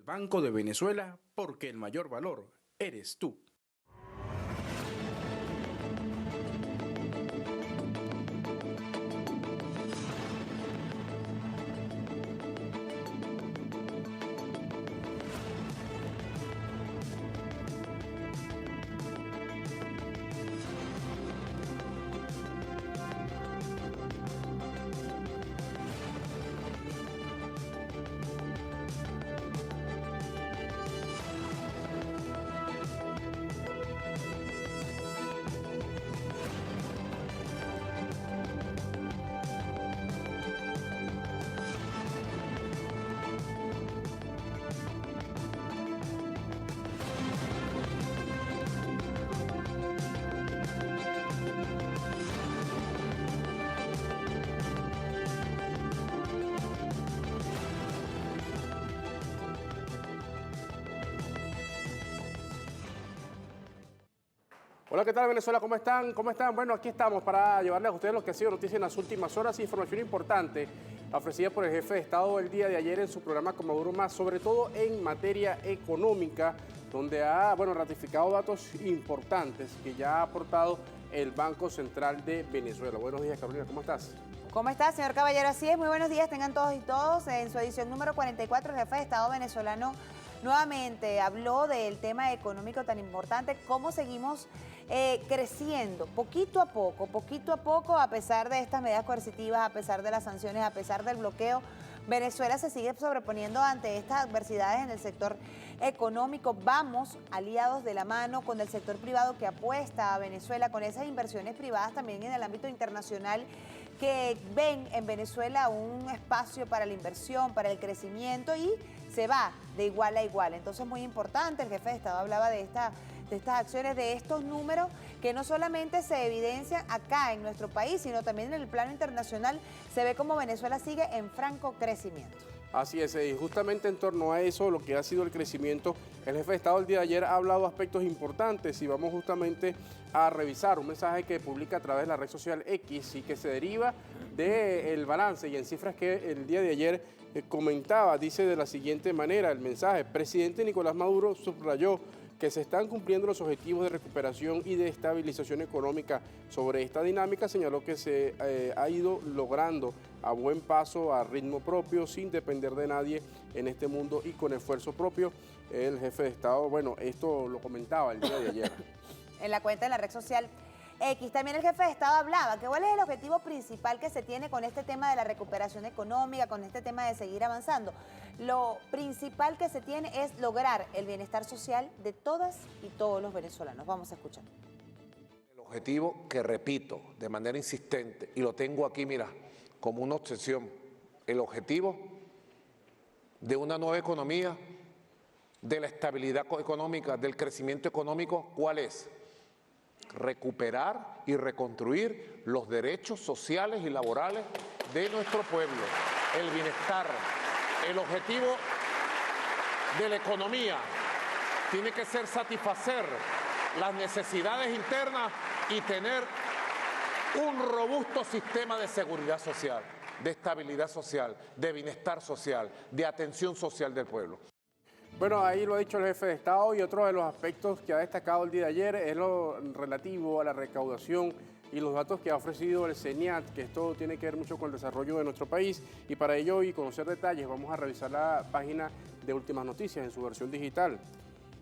Banco de Venezuela, porque el mayor valor eres tú. Hola, ¿qué tal Venezuela? ¿Cómo están? ¿Cómo están? Bueno, aquí estamos para llevarles a ustedes lo que ha sido noticia en las últimas horas, información importante ofrecida por el jefe de Estado el día de ayer en su programa Con Maduro Más, sobre todo en materia económica, donde ha ratificado datos importantes que ya ha aportado el Banco Central de Venezuela. Buenos días, Carolina, ¿cómo estás? ¿Cómo está, señor Caballero? Así es, muy buenos días, tengan todos y todos. En su edición número 44, el jefe de Estado venezolano nuevamente habló del tema económico tan importante, cómo seguimos creciendo poquito a poco, a pesar de estas medidas coercitivas, a pesar de las sanciones, a pesar del bloqueo. Venezuela se sigue sobreponiendo ante estas adversidades en el sector económico. Vamos aliados de la mano con el sector privado que apuesta a Venezuela, con esas inversiones privadas también en el ámbito internacional que ven en Venezuela un espacio para la inversión, para el crecimiento y se va de igual a igual. Entonces, muy importante, el jefe de Estado hablaba de estas acciones, de estos números que no solamente se evidencian acá en nuestro país, sino también en el plano internacional. Se ve como Venezuela sigue en franco crecimiento. Así es, y justamente en torno a eso, lo que ha sido el crecimiento, el jefe de Estado el día de ayer ha hablado de aspectos importantes y vamos justamente a revisar un mensaje que publica a través de la red social X y que se deriva del balance y en cifras que el día de ayer comentaba. Dice de la siguiente manera el mensaje: presidente Nicolás Maduro subrayó que se están cumpliendo los objetivos de recuperación y de estabilización económica. Sobre esta dinámica señaló que se ha ido logrando a buen paso, a ritmo propio, sin depender de nadie en este mundo y con esfuerzo propio. El jefe de Estado, esto lo comentaba el día de ayer. En la cuenta de la red social X, también el jefe de Estado hablaba que cuál es el objetivo principal que se tiene con este tema de la recuperación económica, con este tema de seguir avanzando. Lo principal que se tiene es lograr el bienestar social de todas y todos los venezolanos. Vamos a escuchar. El objetivo que repito de manera insistente, y lo tengo aquí, mira, como una obsesión, el objetivo de una nueva economía, de la estabilidad económica, del crecimiento económico, ¿cuál es? Recuperar y reconstruir los derechos sociales y laborales de nuestro pueblo, el bienestar. El objetivo de la economía tiene que ser satisfacer las necesidades internas y tener un robusto sistema de seguridad social, de estabilidad social, de bienestar social, de atención social del pueblo. Bueno, ahí lo ha dicho el jefe de Estado y otro de los aspectos que ha destacado el día de ayer es lo relativo a la recaudación y los datos que ha ofrecido el CENIAT, que esto tiene que ver mucho con el desarrollo de nuestro país y para ello y conocer detalles vamos a revisar la página de Últimas Noticias en su versión digital.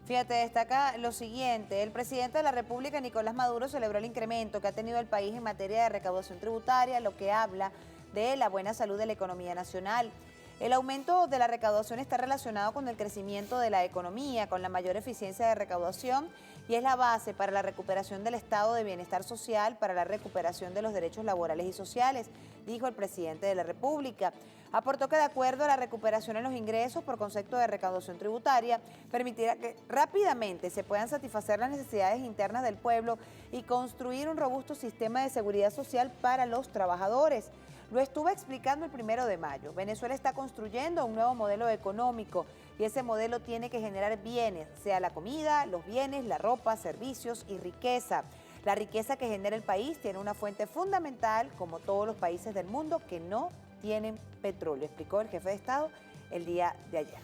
Fíjate, destaca lo siguiente: el presidente de la República, Nicolás Maduro, celebró el incremento que ha tenido el país en materia de recaudación tributaria, lo que habla de la buena salud de la economía nacional. El aumento de la recaudación está relacionado con el crecimiento de la economía, con la mayor eficiencia de recaudación y es la base para la recuperación del estado de bienestar social, para la recuperación de los derechos laborales y sociales, dijo el presidente de la República. Aportó que de acuerdo a la recuperación en los ingresos por concepto de recaudación tributaria, permitirá que rápidamente se puedan satisfacer las necesidades internas del pueblo y construir un robusto sistema de seguridad social para los trabajadores. Lo estuve explicando el 1 de mayo. Venezuela está construyendo un nuevo modelo económico y ese modelo tiene que generar bienes, sea la comida, los bienes, la ropa, servicios y riqueza. La riqueza que genera el país tiene una fuente fundamental, como todos los países del mundo, que no tienen petróleo, explicó el jefe de Estado el día de ayer.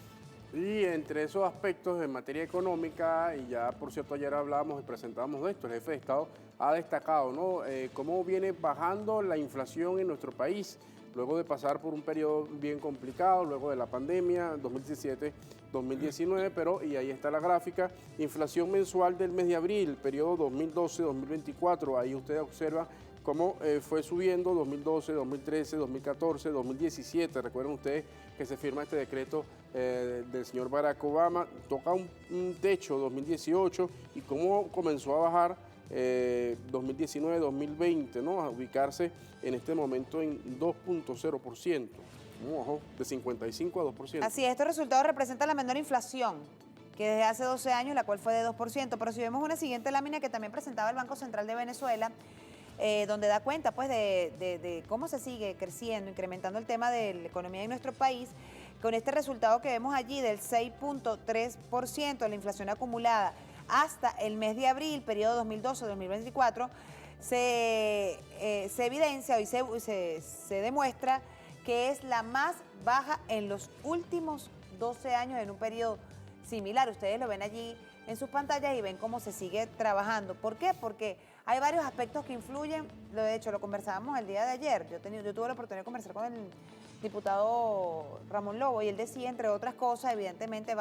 Y entre esos aspectos en materia económica, y ya por cierto ayer hablábamos y presentábamos de esto, el jefe de Estado ha destacado, ¿no?, cómo viene bajando la inflación en nuestro país, luego de pasar por un periodo bien complicado, luego de la pandemia, 2017-2019, pero, y ahí está la gráfica, inflación mensual del mes de abril, periodo 2012-2024, ahí usted observa cómo fue subiendo 2012, 2013, 2014, 2017. Recuerden ustedes que se firma este decreto del señor Barack Obama, toca un techo 2018 y cómo comenzó a bajar 2019, 2020, ¿no?, a ubicarse en este momento en 2.0%, ojo, de 55 a 2%. Así es, estos resultados representan la menor inflación que desde hace 12 años, la cual fue de 2%. Pero si vemos una siguiente lámina que también presentaba el Banco Central de Venezuela, donde da cuenta pues de cómo se sigue creciendo, incrementando el tema de la economía de nuestro país, con este resultado que vemos allí del 6.3% de la inflación acumulada hasta el mes de abril, periodo 2012-2024, se evidencia y se demuestra que es la más baja en los últimos 12 años en un periodo similar. Ustedes lo ven allí en sus pantallas y ven cómo se sigue trabajando. ¿Por qué? Porque hay varios aspectos que influyen. De hecho, lo conversábamos el día de ayer. Yo tuve la oportunidad de conversar con el diputado Ramón Lobo y él decía, entre otras cosas, evidentemente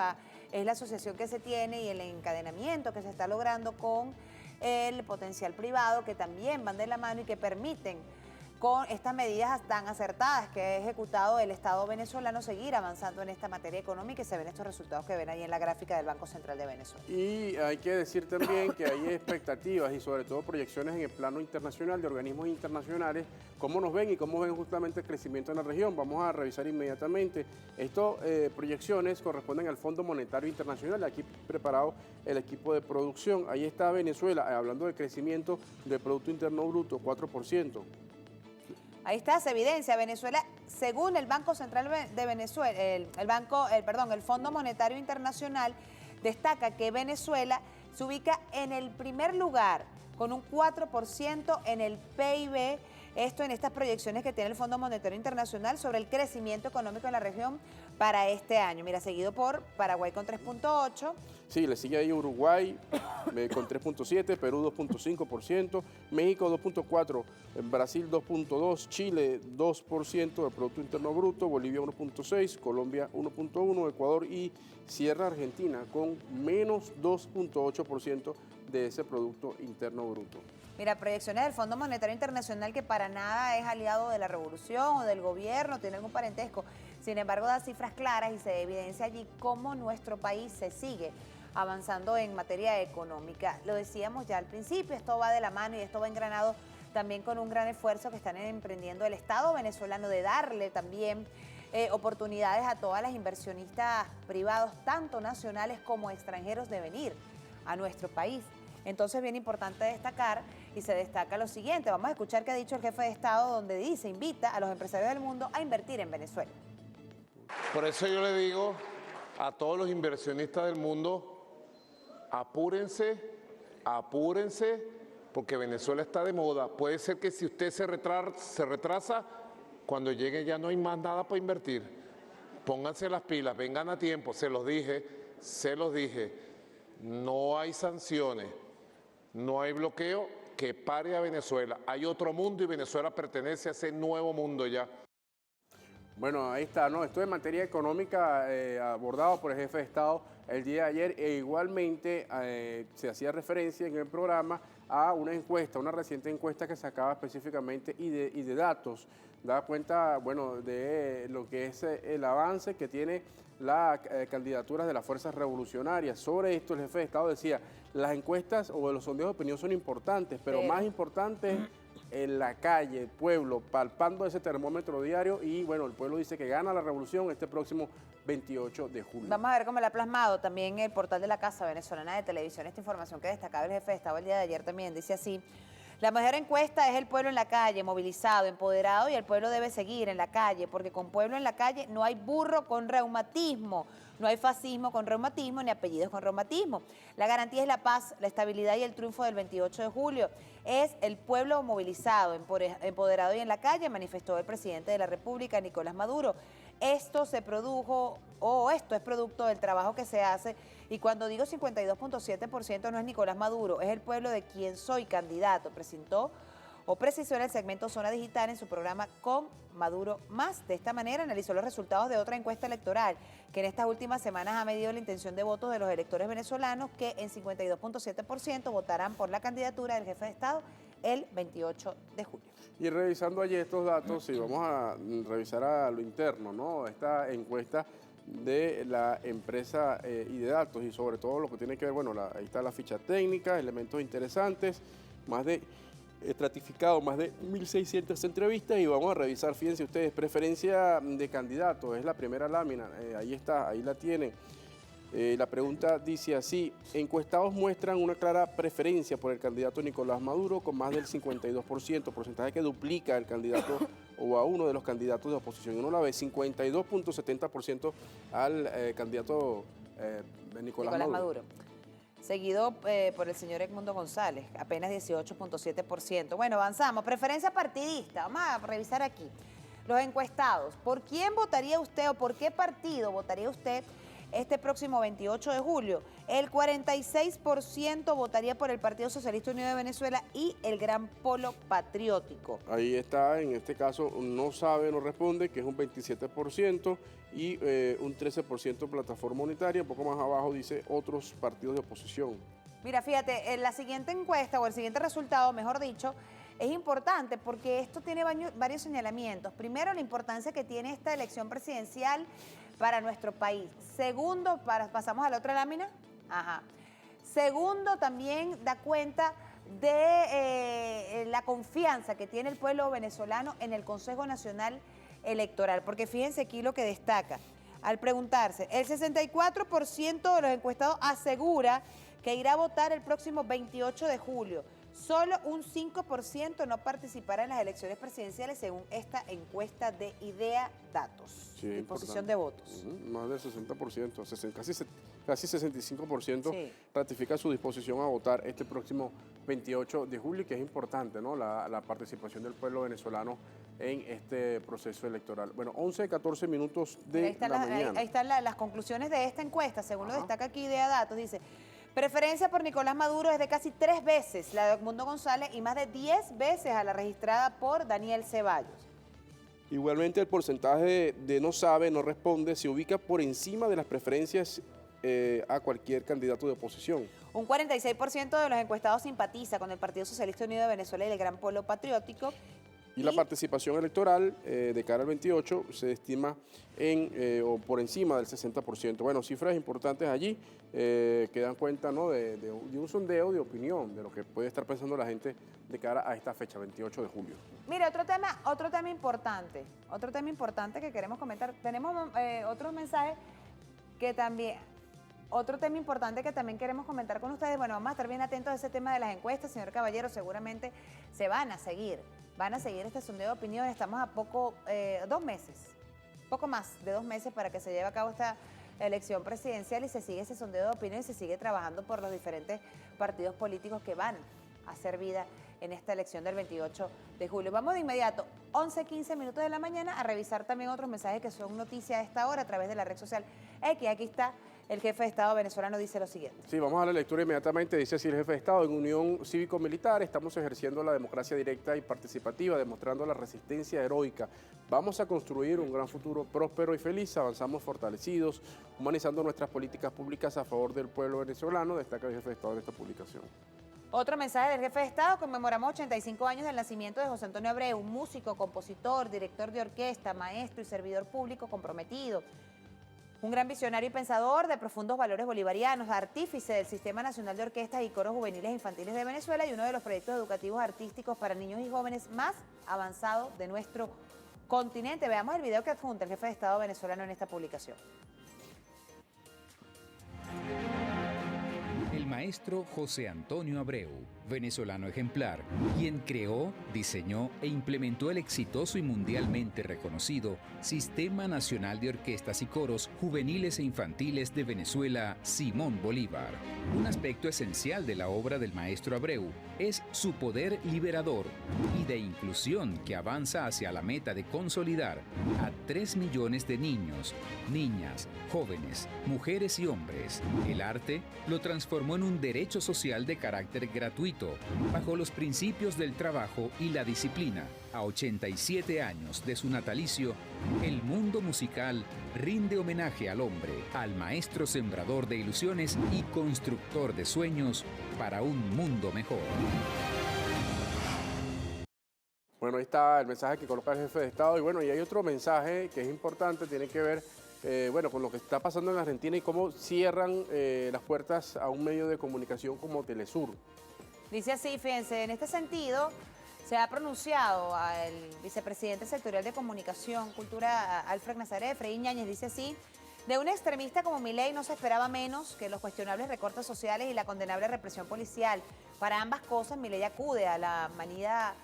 es la asociación que se tiene y el encadenamiento que se está logrando con el potencial privado, que también van de la mano y que permiten con estas medidas tan acertadas que ha ejecutado el Estado venezolano seguir avanzando en esta materia económica, y se ven estos resultados que ven ahí en la gráfica del Banco Central de Venezuela. Y hay que decir también que hay expectativas y sobre todo proyecciones en el plano internacional de organismos internacionales, cómo nos ven y cómo ven justamente el crecimiento en la región. Vamos a revisar inmediatamente. Estas proyecciones corresponden al Fondo Monetario Internacional. Aquí preparado el equipo de producción. Ahí está Venezuela, hablando de crecimiento del Producto Interno Bruto, 4%. Ahí está, se evidencia. Venezuela, según el Banco Central de Venezuela, el Fondo Monetario Internacional, destaca que Venezuela se ubica en el primer lugar con un 4% en el PIB. Esto en estas proyecciones que tiene el Fondo Monetario Internacional sobre el crecimiento económico en la región para este año. Mira, seguido por Paraguay con 3.8%. Sí, le sigue ahí Uruguay con 3.7%, Perú 2.5%, México 2.4%, Brasil 2.2%, Chile 2% del Producto Interno Bruto, Bolivia 1.6%, Colombia 1.1%, Ecuador y cierra Argentina con menos 2.8% de ese Producto Interno Bruto. Mira, proyecciones del Fondo Monetario Internacional, que para nada es aliado de la revolución o del gobierno, tiene algún parentesco. Sin embargo, da cifras claras y se evidencia allí cómo nuestro país se sigue avanzando en materia económica. Lo decíamos ya al principio, esto va de la mano y esto va engranado también con un gran esfuerzo que están emprendiendo el Estado venezolano de darle también oportunidades a todas las inversionistas privados, tanto nacionales como extranjeros, de venir a nuestro país. Entonces, bien importante destacar, y se destaca lo siguiente. Vamos a escuchar qué ha dicho el jefe de Estado, donde dice, invita a los empresarios del mundo a invertir en Venezuela. Por eso yo le digo a todos los inversionistas del mundo, apúrense, porque Venezuela está de moda. Puede ser que si usted se retrasa, cuando llegue ya no hay más nada para invertir. Pónganse las pilas, vengan a tiempo, se los dije. No hay sanciones, no hay bloqueo que pare a Venezuela. Hay otro mundo y Venezuela pertenece a ese nuevo mundo ya. Bueno, ahí está, ¿no? Esto es materia económica abordado por el jefe de Estado el día de ayer, e igualmente se hacía referencia en el programa a una encuesta, una reciente encuesta que sacaba específicamente y de datos, da cuenta, bueno, de lo que es el avance que tiene las candidaturas de las fuerzas revolucionarias. Sobre esto el jefe de Estado decía, las encuestas o los sondeos de opinión son importantes, pero más importante en la calle, el pueblo, palpando ese termómetro diario, y bueno, el pueblo dice que gana la revolución este próximo 28 de julio. Vamos a ver cómo le ha plasmado también el portal de la Casa Venezolana de Televisión esta información que destacaba el jefe de Estado el día de ayer también. Dice así: la mejor encuesta es el pueblo en la calle, movilizado, empoderado, y el pueblo debe seguir en la calle, porque con pueblo en la calle no hay burro con reumatismo, no hay fascismo con reumatismo, ni apellidos con reumatismo. La garantía es la paz, la estabilidad y el triunfo del 28 de julio. Es el pueblo movilizado, empoderado y en la calle, manifestó el presidente de la República, Nicolás Maduro. esto se produjo o esto es producto del trabajo que se hace. Y cuando digo 52.7% no es Nicolás Maduro, es el pueblo de quien soy candidato, precisó en el segmento Zona Digital en su programa Con Maduro Más. De esta manera analizó los resultados de otra encuesta electoral que en estas últimas semanas ha medido la intención de votos de los electores venezolanos, que en 52.7% votarán por la candidatura del jefe de Estado el 28 de julio. Y revisando allí estos datos, y vamos a revisar a lo interno, ¿no? Esta encuesta de la empresa Idedatos, y sobre todo lo que tiene que ver, bueno, ahí está la ficha técnica, elementos interesantes, estratificado más de 1.600 entrevistas, y vamos a revisar, fíjense ustedes, preferencia de candidatos, es la primera lámina, ahí está, ahí la tienen. La pregunta dice así: encuestados muestran una clara preferencia por el candidato Nicolás Maduro con más del 52%, porcentaje que duplica el candidato o a uno de los candidatos de oposición. Uno la ve 52.70% al candidato Nicolás Maduro. Seguido por el señor Edmundo González, apenas 18.7%. Bueno, avanzamos. Preferencia partidista. Vamos a revisar aquí. Los encuestados. ¿Por quién votaría usted o por qué partido votaría usted este próximo 28 de julio? El 46% votaría por el Partido Socialista Unido de Venezuela y el Gran Polo Patriótico. Ahí está, en este caso, no sabe, no responde, que es un 27%, y un 13% Plataforma Unitaria. Un poco más abajo dice otros partidos de oposición. Mira, fíjate, en la siguiente encuesta, o el siguiente resultado, mejor dicho, es importante porque esto tiene varios señalamientos. Primero, la importancia que tiene esta elección presidencial para nuestro país. Segundo, pasamos a la otra lámina. Ajá. Segundo, también da cuenta de la confianza que tiene el pueblo venezolano en el Consejo Nacional Electoral. Porque fíjense aquí lo que destaca. Al preguntarse, el 64% de los encuestados asegura que irá a votar el próximo 28 de julio. Solo un 5% no participará en las elecciones presidenciales según esta encuesta de Idea Datos. Sí, disposición de votos. Más del 60%, casi 65% Sí. ratifica su disposición a votar este próximo 28 de julio, que es importante, ¿no? La participación del pueblo venezolano en este proceso electoral. Bueno, 11-14 minutos de la mañana. Ahí están las conclusiones de esta encuesta, según lo destaca aquí Idea Datos. Dice: preferencia por Nicolás Maduro es de casi 3 veces la de Edmundo González y más de 10 veces a la registrada por Daniel Ceballos. Igualmente, el porcentaje de no sabe, no responde, se ubica por encima de las preferencias a cualquier candidato de oposición. Un 46% de los encuestados simpatiza con el Partido Socialista Unido de Venezuela y el Gran Polo Patriótico. Y la participación electoral de cara al 28 se estima o por encima del 60%. Bueno, cifras importantes allí que dan cuenta, ¿no? de un sondeo de opinión, de lo que puede estar pensando la gente de cara a esta fecha, 28 de julio. Mira, otro tema importante que queremos comentar. Tenemos otros mensajes que también... Otro tema importante que también queremos comentar con ustedes. Bueno, vamos a estar bien atentos a ese tema de las encuestas, señor Caballero. Seguramente se van a seguir este sondeo de opinión. Estamos a poco más de 2 meses para que se lleve a cabo esta elección presidencial, y se sigue ese sondeo de opinión y se sigue trabajando por los diferentes partidos políticos que van a hacer vida en esta elección del 28 de julio. Vamos de inmediato, 11:15 minutos de la mañana, a revisar también otros mensajes que son noticia a esta hora a través de la red social X. Aquí está. El jefe de Estado venezolano dice lo siguiente. Sí, vamos a la lectura inmediatamente. Dice así el jefe de Estado: en unión cívico-militar estamos ejerciendo la democracia directa y participativa, demostrando la resistencia heroica. Vamos a construir un gran futuro próspero y feliz. Avanzamos fortalecidos, humanizando nuestras políticas públicas a favor del pueblo venezolano, destaca el jefe de Estado en esta publicación. Otro mensaje del jefe de Estado: conmemoramos 85 años del nacimiento de José Antonio Abreu, un músico, compositor, director de orquesta, maestro y servidor público comprometido. Un gran visionario y pensador de profundos valores bolivarianos, artífice del Sistema Nacional de Orquestas y Coros Juveniles e Infantiles de Venezuela y uno de los proyectos educativos artísticos para niños y jóvenes más avanzados de nuestro continente. Veamos el video que adjunta el jefe de Estado venezolano en esta publicación. El maestro José Antonio Abreu, venezolano ejemplar, quien creó, diseñó e implementó el exitoso y mundialmente reconocido Sistema Nacional de Orquestas y Coros Juveniles e Infantiles de Venezuela, Simón Bolívar. Un aspecto esencial de la obra del maestro Abreu es su poder liberador y de inclusión que avanza hacia la meta de consolidar a 3 millones de niños, niñas, jóvenes, mujeres y hombres. El arte lo transformó en un derecho social de carácter gratuito, bajo los principios del trabajo y la disciplina. A 87 años de su natalicio, el mundo musical rinde homenaje al hombre, al maestro sembrador de ilusiones y constructor de sueños para un mundo mejor. Bueno, ahí está el mensaje que coloca el jefe de Estado. Y bueno, y hay otro mensaje que es importante, tiene que ver con lo que está pasando en Argentina y cómo cierran las puertas a un medio de comunicación como Telesur. Dice así, fíjense, en este sentido se ha pronunciado al vicepresidente sectorial de Comunicación, Cultura, Alfred Nazaret, Frei Ñáñez, dice así: de un extremista como Milei no se esperaba menos que los cuestionables recortes sociales y la condenable represión policial. Para ambas cosas, Milei acude a la manida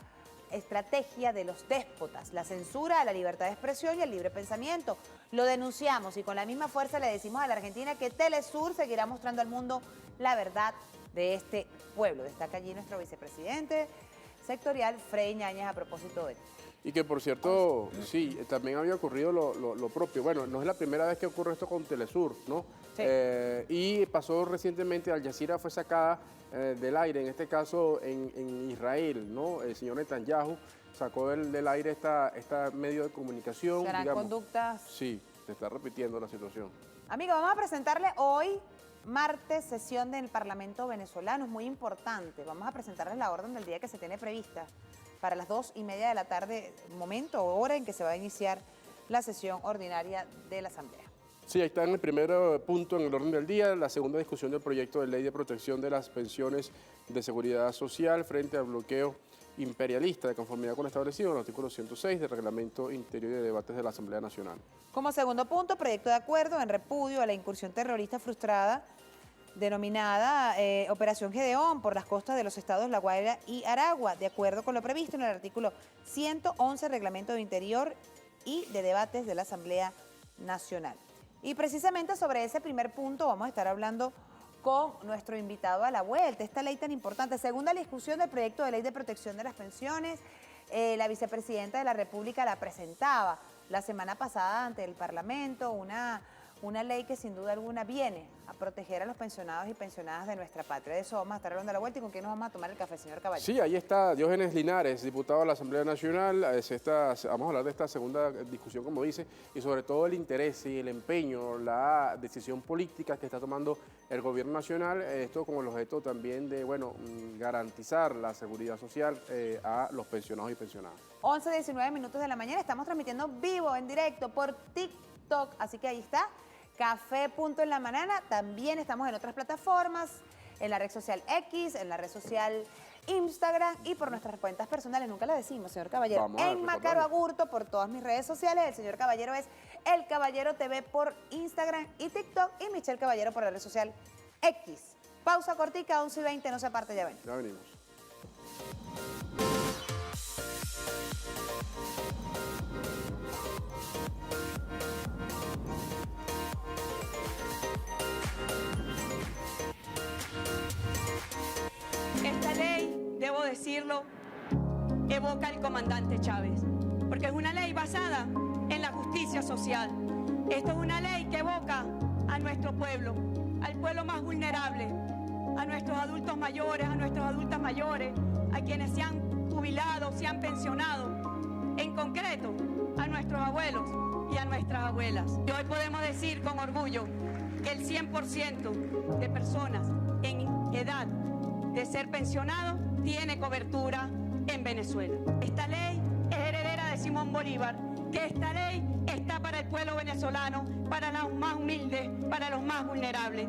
estrategia de los déspotas, la censura a la libertad de expresión y el libre pensamiento. Lo denunciamos y con la misma fuerza le decimos a la Argentina que Telesur seguirá mostrando al mundo la verdad de este pueblo. Destaca allí nuestro vicepresidente sectorial, Frei Ñáñez, a propósito de él. Y que, por cierto, sí, también había ocurrido lo propio. Bueno, no es la primera vez que ocurre esto con Telesur, ¿no? Sí. Y pasó recientemente, Al Jazeera fue sacada del aire, en este caso en Israel, ¿no? El señor Netanyahu sacó del aire esta medio de comunicación. ¿Serán conductas? Sí, se está repitiendo la situación. Amigo, vamos a presentarle hoy, martes, sesión del Parlamento venezolano. Es muy importante. Vamos a presentarles la orden del día que se tiene prevista para las 2:30 de la tarde, momento o hora en que se va a iniciar la sesión ordinaria de la Asamblea. Sí, ahí está en el primer punto en el orden del día, la segunda discusión del proyecto de ley de protección de las pensiones de seguridad social frente al bloqueo imperialista de conformidad con lo establecido en el artículo 106 del Reglamento Interior y de Debates de la Asamblea Nacional. Como segundo punto, proyecto de acuerdo en repudio a la incursión terrorista frustrada denominada Operación Gedeón por las costas de los estados La Guaira y Aragua, de acuerdo con lo previsto en el artículo 111 Reglamento de Interior y de Debates de la Asamblea Nacional. Y precisamente sobre ese primer punto vamos a estar hablando con nuestro invitado a la vuelta. Esta ley tan importante, segunda discusión del proyecto de ley de protección de las pensiones, la vicepresidenta de la República la presentaba la semana pasada ante el Parlamento, una ley que sin duda alguna viene a proteger a los pensionados y pensionadas de nuestra patria. De eso vamos a estar hablando a la vuelta. ¿Y con quién nos vamos a tomar el café, señor Caballero? Sí, ahí está Diógenes Linares, diputado de la Asamblea Nacional. Vamos a hablar de esta segunda discusión, como dice, y sobre todo el interés y el empeño, la decisión política que está tomando el gobierno nacional, esto con el objeto también de, garantizar la seguridad social a los pensionados y pensionadas. 11:19 minutos de la mañana, estamos transmitiendo vivo, en directo, por TikTok, así que ahí está. Café Punto en la Mañana, también estamos en otras plataformas, en la red social X, en la red social Instagram y por nuestras cuentas personales, nunca la decimos, señor Caballero. En Macaro Agurto, por todas mis redes sociales, el señor Caballero es El Caballero TV por Instagram y TikTok y Michelle Caballero por la red social X. Pausa cortica, 11:20, no se aparte, ya ven. Ya venimos. Esta ley, debo decirlo, evoca al comandante Chávez, porque es una ley basada en la justicia social. Esto es una ley que evoca a nuestro pueblo, al pueblo más vulnerable, a nuestros adultos mayores, a nuestras adultas mayores, a quienes se han jubilado, se han pensionado, en concreto a nuestros abuelos y a nuestras abuelas. Y hoy podemos decir con orgullo que el 100% de personas en edad de ser pensionado tiene cobertura en Venezuela. Esta ley es heredera de Simón Bolívar, que esta ley está para el pueblo venezolano, para los más humildes, para los más vulnerables.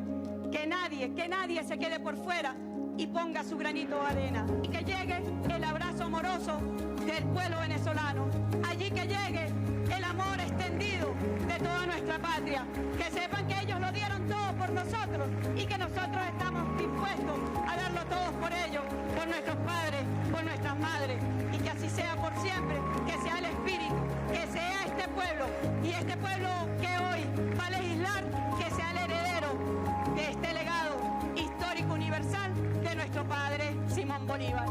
Que nadie se quede por fuera y ponga su granito de arena. Y que llegue el abrazo amoroso del pueblo venezolano. Allí que llegue el amor extendido de toda nuestra patria, que sepan que ellos lo dieron todo por nosotros y que nosotros estamos dispuestos a darlo todo por ellos, por nuestros padres, por nuestras madres, y que así sea por siempre, que sea el espíritu, que sea este pueblo, y este pueblo que hoy va a legislar, que sea el heredero de este legado histórico universal de nuestro padre Simón Bolívar.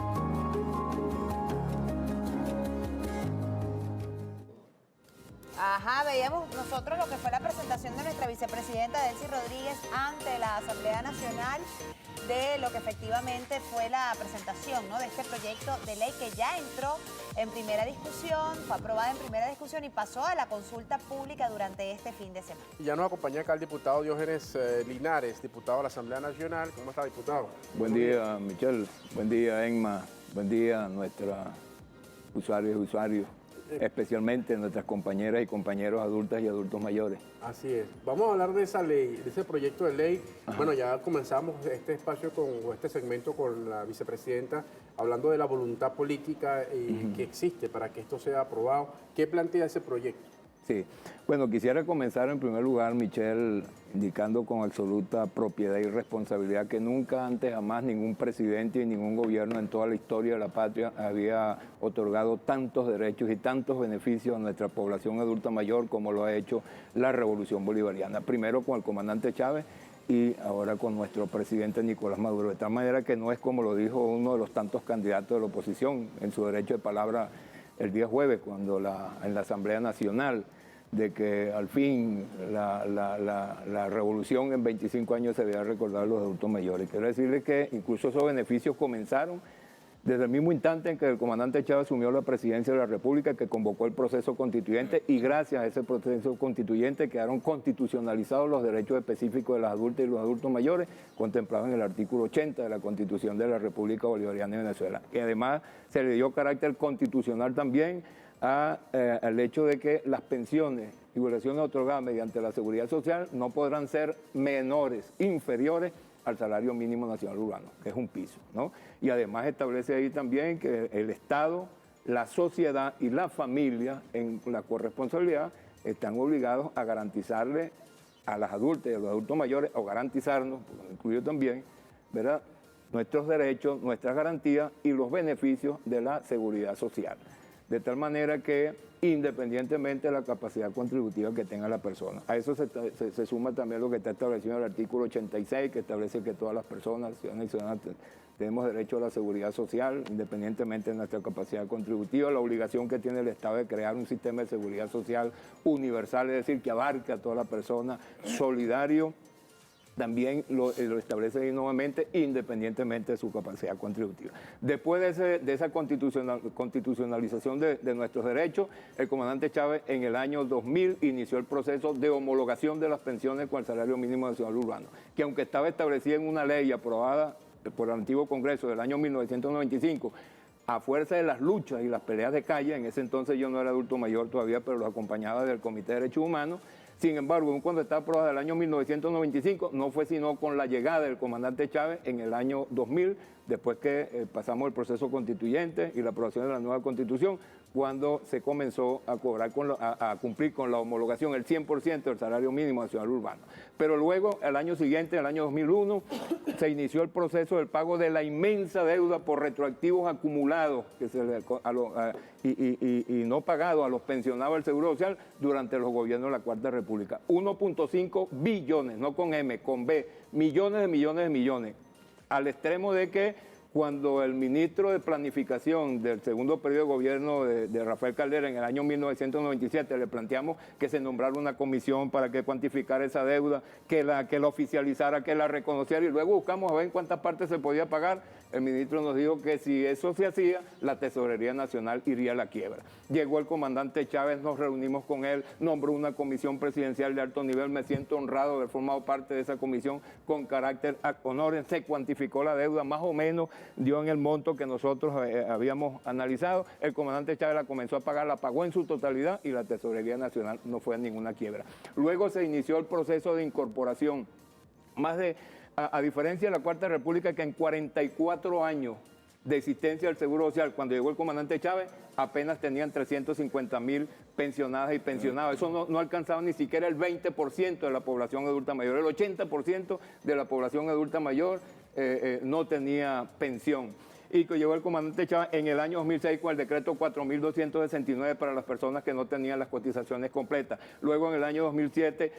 Ajá, veíamos nosotros lo que fue la presentación de nuestra vicepresidenta Delcy Rodríguez ante la Asamblea Nacional de lo que efectivamente fue la presentación, ¿no?, de este proyecto de ley que ya entró en primera discusión, fue aprobada en primera discusión y pasó a la consulta pública durante este fin de semana. Y ya nos acompaña acá el diputado Diógenes Linares, diputado de la Asamblea Nacional. ¿Cómo está, diputado? Buen día, Michelle. Buen día, Enma. Buen día a nuestros usuarios y usuarios, especialmente nuestras compañeras y compañeros adultas y adultos mayores. Así es. Vamos a hablar de esa ley, de ese proyecto de ley. Ajá. Bueno, ya comenzamos este espacio o este segmento con la vicepresidenta hablando de la voluntad política que existe para que esto sea aprobado. ¿Qué plantea ese proyecto? Sí, bueno, quisiera comenzar en primer lugar, Michelle, indicando con absoluta propiedad y responsabilidad que nunca antes jamás ningún presidente y ningún gobierno en toda la historia de la patria había otorgado tantos derechos y tantos beneficios a nuestra población adulta mayor como lo ha hecho la Revolución Bolivariana. Primero con el comandante Chávez y ahora con nuestro presidente Nicolás Maduro. De tal manera que no es como lo dijo uno de los tantos candidatos de la oposición en su derecho de palabra el día jueves, cuando en la Asamblea Nacional, de que al fin la revolución en 25 años se veía recordar a los adultos mayores. Quiero decirles que incluso esos beneficios comenzaron desde el mismo instante en que el comandante Chávez asumió la presidencia de la República, que convocó el proceso constituyente, y gracias a ese proceso constituyente quedaron constitucionalizados los derechos específicos de las adultas y los adultos mayores, contemplados en el artículo 80 de la Constitución de la República Bolivariana de Venezuela. Y además se le dio carácter constitucional también al hecho de que las pensiones y jubilaciones otorgadas mediante la Seguridad Social no podrán ser menores, inferiores al salario mínimo nacional urbano, que es un piso, ¿no? Y además establece ahí también que el Estado, la sociedad y la familia en la corresponsabilidad están obligados a garantizarle a las adultas y a los adultos mayores, o garantizarnos, incluyo también, ¿verdad?, nuestros derechos, nuestras garantías y los beneficios de la seguridad social. De tal manera que, independientemente de la capacidad contributiva que tenga la persona. A eso se suma también lo que está establecido en el artículo 86, que establece que todas las personas, ciudadanos y ciudadanas, tenemos derecho a la seguridad social, independientemente de nuestra capacidad contributiva, la obligación que tiene el Estado de crear un sistema de seguridad social universal, es decir, que abarque a toda la persona, solidario, también lo establece ahí nuevamente, independientemente de su capacidad contributiva. Después de esa constitucionalización de nuestros derechos, el comandante Chávez en el año 2000 inició el proceso de homologación de las pensiones con el salario mínimo nacional urbano, que aunque estaba establecida en una ley aprobada por el antiguo Congreso del año 1995, a fuerza de las luchas y las peleas de calle, en ese entonces yo no era adulto mayor todavía, pero lo acompañaba del Comité de Derechos Humanos. Sin embargo, cuando estaba aprobada el año 1995, no fue sino con la llegada del comandante Chávez en el año 2000, después que pasamos el proceso constituyente y la aprobación de la nueva Constitución, cuando se comenzó a cobrar a cumplir con la homologación el 100% del salario mínimo nacional urbano. Pero luego, el año siguiente, el año 2001, se inició el proceso del pago de la inmensa deuda por retroactivos acumulados que y no pagados a los pensionados del Seguro Social durante los gobiernos de la Cuarta República. 1.5 billones, no con M, con B, millones de millones de millones, al extremo de que cuando el ministro de Planificación del segundo periodo de gobierno de Rafael Caldera en el año 1997 le planteamos que se nombrara una comisión para que cuantificara esa deuda, que la oficializara, que la reconociera, y luego buscamos a ver en cuántas partes se podía pagar. El ministro nos dijo que si eso se hacía, la Tesorería Nacional iría a la quiebra. Llegó el comandante Chávez, nos reunimos con él, nombró una comisión presidencial de alto nivel. Me siento honrado de haber formado parte de esa comisión con carácter ad honorem. Se cuantificó la deuda, más o menos dio en el monto que nosotros habíamos analizado. El comandante Chávez la comenzó a pagar, la pagó en su totalidad y la Tesorería Nacional no fue a ninguna quiebra. Luego se inició el proceso de incorporación. A diferencia de la Cuarta República, que en 44 años de existencia del Seguro Social. Cuando llegó el comandante Chávez, apenas tenían 350.000 pensionadas y pensionados. Eso no alcanzaba ni siquiera el 20% de la población adulta mayor. El 80% de la población adulta mayor no tenía pensión. Y que llegó el comandante Chávez en el año 2006 con el decreto 4.269 para las personas que no tenían las cotizaciones completas. Luego en el año 2007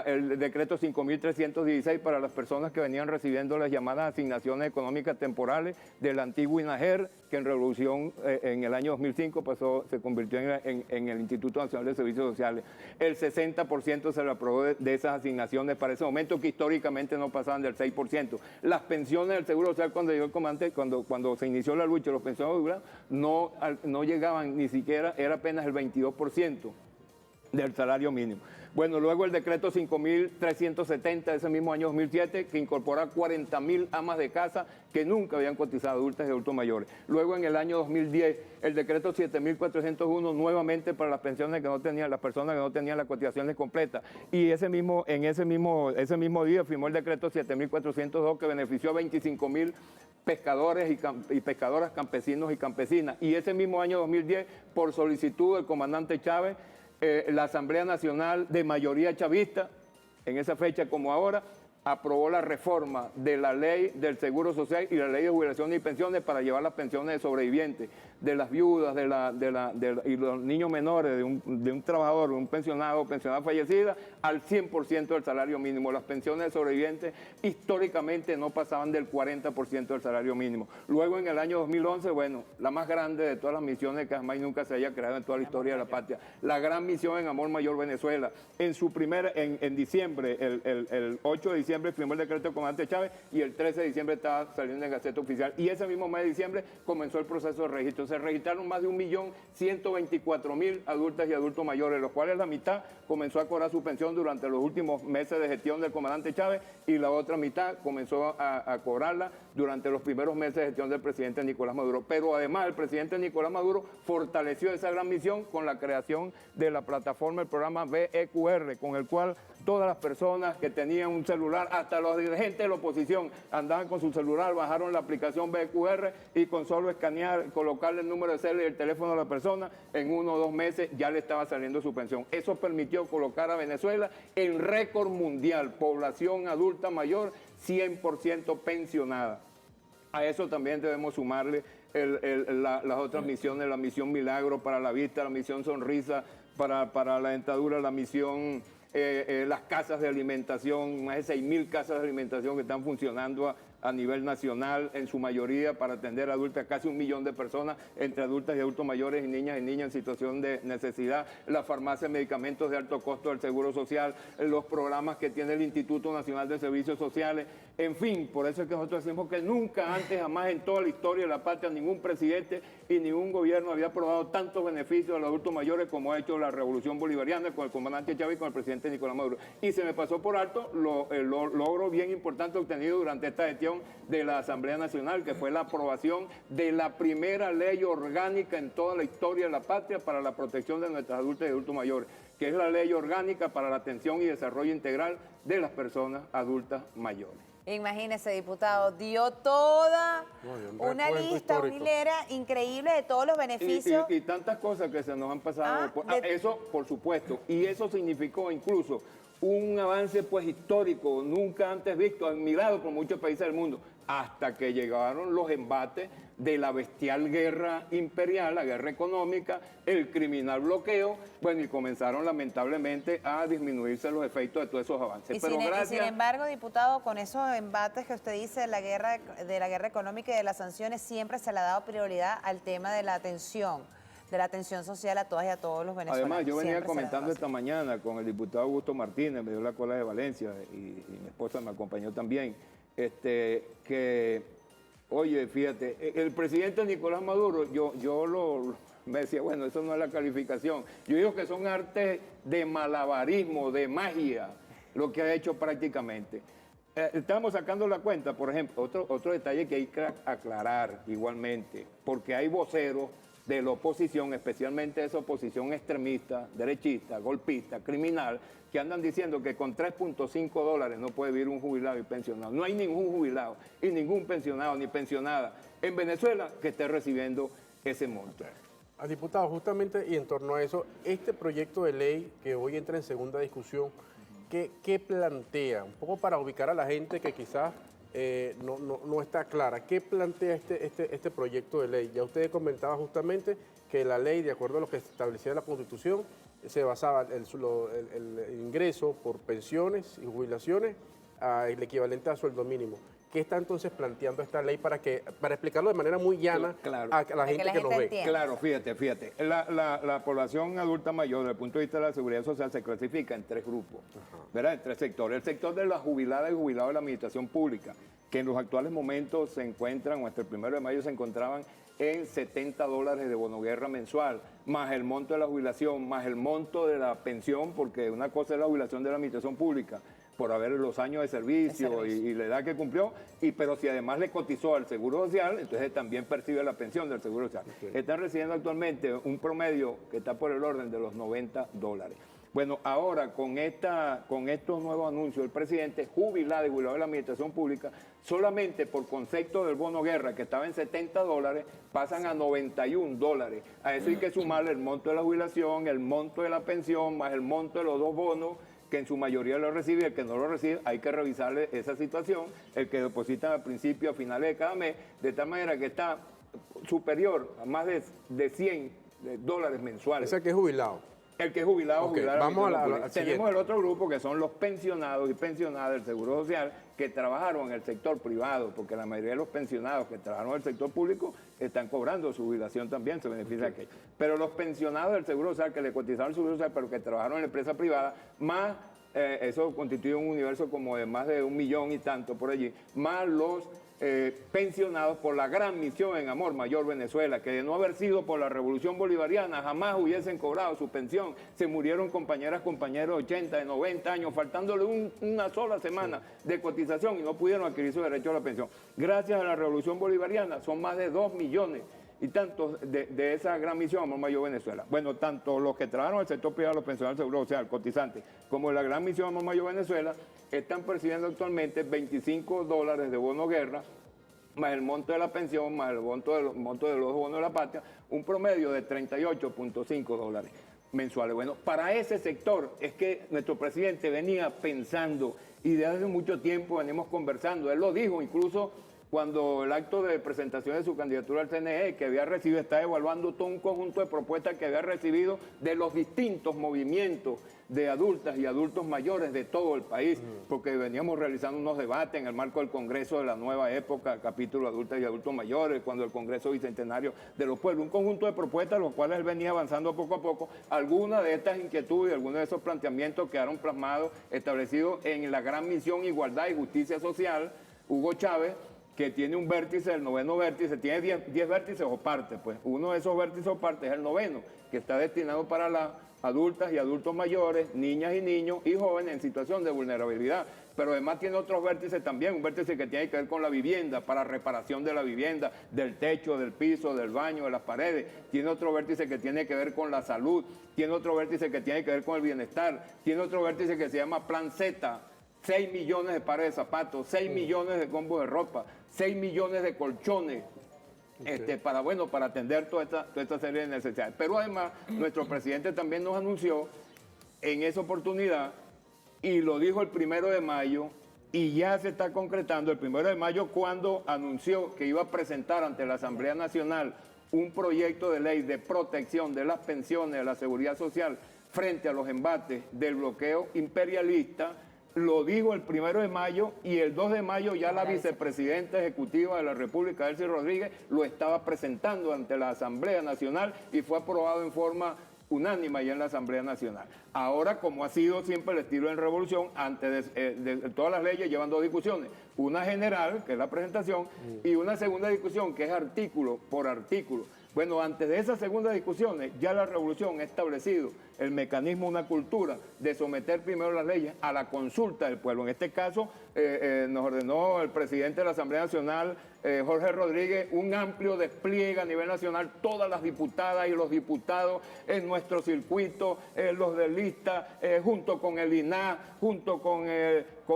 el decreto 5.316 para las personas que venían recibiendo las llamadas asignaciones económicas temporales del antiguo INAGER, que en revolución en el año 2005 se convirtió en el Instituto Nacional de Servicios Sociales. El 60% se le aprobó de esas asignaciones para ese momento, que históricamente no pasaban del 6%. Las pensiones del Seguro Social, cuando llegó el comandante, cuando se inició la lucha, los pensionados no llegaban ni siquiera, era apenas el 22% del salario mínimo. Bueno, luego el decreto 5.370 de ese mismo año 2007, que incorpora 40.000 amas de casa que nunca habían cotizado, adultas y adultos mayores. Luego en el año 2010, el decreto 7.401, nuevamente para las pensiones que no tenían, las personas que no tenían las cotizaciones completas. Y ese mismo día firmó el decreto 7.402, que benefició a 25.000 pescadores y pescadoras, campesinos y campesinas. Y ese mismo año 2010, por solicitud del comandante Chávez, la Asamblea Nacional de mayoría chavista, en esa fecha como ahora, aprobó la reforma de la ley del Seguro Social y la ley de jubilaciones y pensiones para llevar las pensiones de sobrevivientes, de las viudas y los niños menores de un trabajador, de un pensionado o pensionada fallecida, al 100% del salario mínimo. Las pensiones de sobrevivientes históricamente no pasaban del 40% del salario mínimo. Luego en el año 2011, bueno, la más grande de todas las misiones que jamás y nunca se haya creado en toda la historia de la patria, la gran misión en Amor Mayor Venezuela. En diciembre, el 8 de diciembre firmó el decreto del comandante Chávez y el 13 de diciembre estaba saliendo en Gaceta Oficial. Y ese mismo mes de diciembre comenzó el proceso de registro. Se registraron más de 1.124.000 adultas y adultos mayores, los cuales la mitad comenzó a cobrar su pensión durante los últimos meses de gestión del comandante Chávez y la otra mitad comenzó a cobrarla durante los primeros meses de gestión del presidente Nicolás Maduro. Pero además el presidente Nicolás Maduro fortaleció esa gran misión con la creación de la plataforma, el programa BEQR, con el cual todas las personas que tenían un celular, hasta los dirigentes de la oposición, andaban con su celular, bajaron la aplicación BEQR y con solo escanear, colocarle el número de celular y el teléfono de la persona, en 1 o 2 meses ya le estaba saliendo su pensión. Eso permitió colocar a Venezuela en récord mundial, población adulta mayor 100% pensionada. A eso también debemos sumarle las otras misiones, la misión Milagro para la vista, la misión Sonrisa para la dentadura, la misión las casas de alimentación, más de 6.000 casas de alimentación que están funcionando a nivel nacional, en su mayoría para atender a adultas, casi 1 millón de personas, entre adultas y adultos mayores y niñas en situación de necesidad, la farmacia de medicamentos de alto costo del Seguro Social, los programas que tiene el Instituto Nacional de Servicios Sociales, en fin, por eso es que nosotros decimos que nunca antes, jamás en toda la historia de la patria, ningún presidente y ningún gobierno había aprobado tantos beneficios a los adultos mayores como ha hecho la Revolución Bolivariana con el comandante Chávez y con el presidente Nicolás Maduro. Y se me pasó por alto el logro bien importante obtenido durante esta gestión de la Asamblea Nacional, que fue la aprobación de la primera ley orgánica en toda la historia de la patria para la protección de nuestros adultos y adultos mayores, que es la Ley Orgánica para la Atención y Desarrollo Integral de las Personas Adultas Mayores. Imagínese, diputado, dio toda una lista, una hilera increíble de todos los beneficios. Y tantas cosas que se nos han pasado. Eso, por supuesto. Y eso significó incluso un avance pues histórico, nunca antes visto, admirado por muchos países del mundo, hasta que llegaron los embates de la bestial guerra imperial, la guerra económica, el criminal bloqueo, bueno, y comenzaron lamentablemente a disminuirse los efectos de todos esos avances. Sin embargo, diputado, con esos embates que usted dice de la guerra económica y de las sanciones, siempre se le ha dado prioridad al tema de la atención social a todas y a todos los venezolanos. Además, yo venía comentando esta mañana con el diputado Augusto Martínez, me dio la cola de Valencia y mi esposa me acompañó también, que, oye, fíjate, el presidente Nicolás Maduro, me decía, bueno, eso no es la calificación. Yo digo que son artes de malabarismo, de magia, lo que ha hecho prácticamente. Estamos sacando la cuenta, por ejemplo, otro detalle que hay que aclarar igualmente, porque hay voceros de la oposición, especialmente esa oposición extremista, derechista, golpista, criminal, que andan diciendo que con $3.5 no puede vivir un jubilado y pensionado. No hay ningún jubilado y ningún pensionado ni pensionada en Venezuela que esté recibiendo ese monto. Diputado, justamente y en torno a eso, este proyecto de ley que hoy entra en segunda discusión, ¿qué plantea? Un poco para ubicar a la gente que quizás no está clara. ¿Qué plantea este proyecto de ley? Ya usted comentaba justamente que la ley, de acuerdo a lo que establecía la Constitución, se basaba el ingreso por pensiones y jubilaciones el equivalente a sueldo mínimo. ¿Qué está entonces planteando esta ley para explicarlo de manera muy llana a la gente que nos ve? Claro, fíjate. La población adulta mayor, desde el punto de vista de la seguridad social, se clasifica en 3 grupos, ¿verdad? En 3 sectores. El sector de las jubiladas y jubilados de la administración pública, que en los actuales momentos se encuentran, o hasta el 1 de mayo se encontraban en $70 de bonoguerra mensual, más el monto de la jubilación, más el monto de la pensión, porque una cosa es la jubilación de la administración pública, por haber los años de servicio y la edad que cumplió, pero si además le cotizó al Seguro Social, entonces también percibe la pensión del Seguro Social. Están recibiendo actualmente un promedio que está por el orden de los $90. Bueno, ahora con estos nuevos anuncios del presidente, jubilado y jubilado de la administración pública, solamente por concepto del bono guerra, que estaba en $70, pasan a $91. A eso hay que sumarle el monto de la jubilación, el monto de la pensión, más el monto de los 2 bonos, que en su mayoría lo recibe, el que no lo recibe, hay que revisarle esa situación, el que depositan al principio, a finales de cada mes, de tal manera que está superior a más de $100 mensuales. Ese que es jubilado. El que es jubilado, jubilado. Vamos a Tenemos el otro grupo que son los pensionados y pensionadas del Seguro Social que trabajaron en el sector privado, porque la mayoría de los pensionados que trabajaron en el sector público están cobrando su jubilación también, se beneficia aquello. Pero los pensionados del Seguro Social que le cotizaron el Seguro Social, pero que trabajaron en la empresa privada, más, eso constituye un universo como de más de 1 millón y tanto por allí, más los pensionados por la gran misión en Amor Mayor Venezuela, que de no haber sido por la Revolución Bolivariana jamás hubiesen cobrado su pensión. Se murieron compañeras, compañeros de 80, de 90 años, faltándole una sola semana de cotización y no pudieron adquirir su derecho a la pensión. Gracias a la Revolución Bolivariana son más de 2 millones y tantos de esa gran misión Amor Mayor Venezuela. Bueno, tanto los que trabajaron en el sector privado, los pensionados del Seguro Social, cotizantes, como la gran misión Amor Mayor Venezuela, están percibiendo actualmente $25 de bono guerra, más el monto de la pensión, más el monto de los bonos de la patria, un promedio de $38.5 mensuales. Bueno, para ese sector es que nuestro presidente venía pensando y desde hace mucho tiempo venimos conversando. Él lo dijo incluso cuando el acto de presentación de su candidatura al CNE, que había recibido, está evaluando todo un conjunto de propuestas que había recibido de los distintos movimientos de adultas y adultos mayores de todo el país, porque veníamos realizando unos debates en el marco del Congreso de la nueva época, capítulo adultas y adultos mayores, cuando el Congreso Bicentenario de los Pueblos, un conjunto de propuestas, los cuales él venía avanzando poco a poco. Algunas de estas inquietudes, algunos de esos planteamientos quedaron plasmados, establecidos en la gran misión Igualdad y Justicia Social, Hugo Chávez, que tiene un vértice, el 9º vértice, tiene 10 vértices o partes, pues uno de esos vértices o partes es el 9º, que está destinado para las adultas y adultos mayores, niñas y niños y jóvenes en situación de vulnerabilidad. Pero además tiene otros vértices también, un vértice que tiene que ver con la vivienda, para reparación de la vivienda, del techo, del piso, del baño, de las paredes. Tiene otro vértice que tiene que ver con la salud, tiene otro vértice que tiene que ver con el bienestar, tiene otro vértice que se llama Plan Z, 6 millones de pares de zapatos, 6 millones de combos de ropa, 6 millones de colchones, para atender toda esta serie de necesidades. Pero además, nuestro presidente también nos anunció en esa oportunidad, y lo dijo el 1 de mayo, y ya se está concretando el 1 de mayo, cuando anunció que iba a presentar ante la Asamblea Nacional un proyecto de ley de protección de las pensiones, de la seguridad social, frente a los embates del bloqueo imperialista. Lo dijo el 1 de mayo y el 2 de mayo ya la vicepresidenta ejecutiva de la República, Delcy Rodríguez, lo estaba presentando ante la Asamblea Nacional y fue aprobado en forma unánime allá en la Asamblea Nacional. Ahora, como ha sido siempre el estilo en Revolución, antes de todas las leyes llevan 2 discusiones. Una general, que es la presentación, y una segunda discusión, que es artículo por artículo. Bueno, antes de esas segundas discusiones, ya la Revolución ha establecido el mecanismo, una cultura de someter primero las leyes a la consulta del pueblo. En este caso, nos ordenó el presidente de la Asamblea Nacional Jorge Rodríguez, un amplio despliegue a nivel nacional, todas las diputadas y los diputados en nuestro circuito, los de lista, junto con el INAH, junto con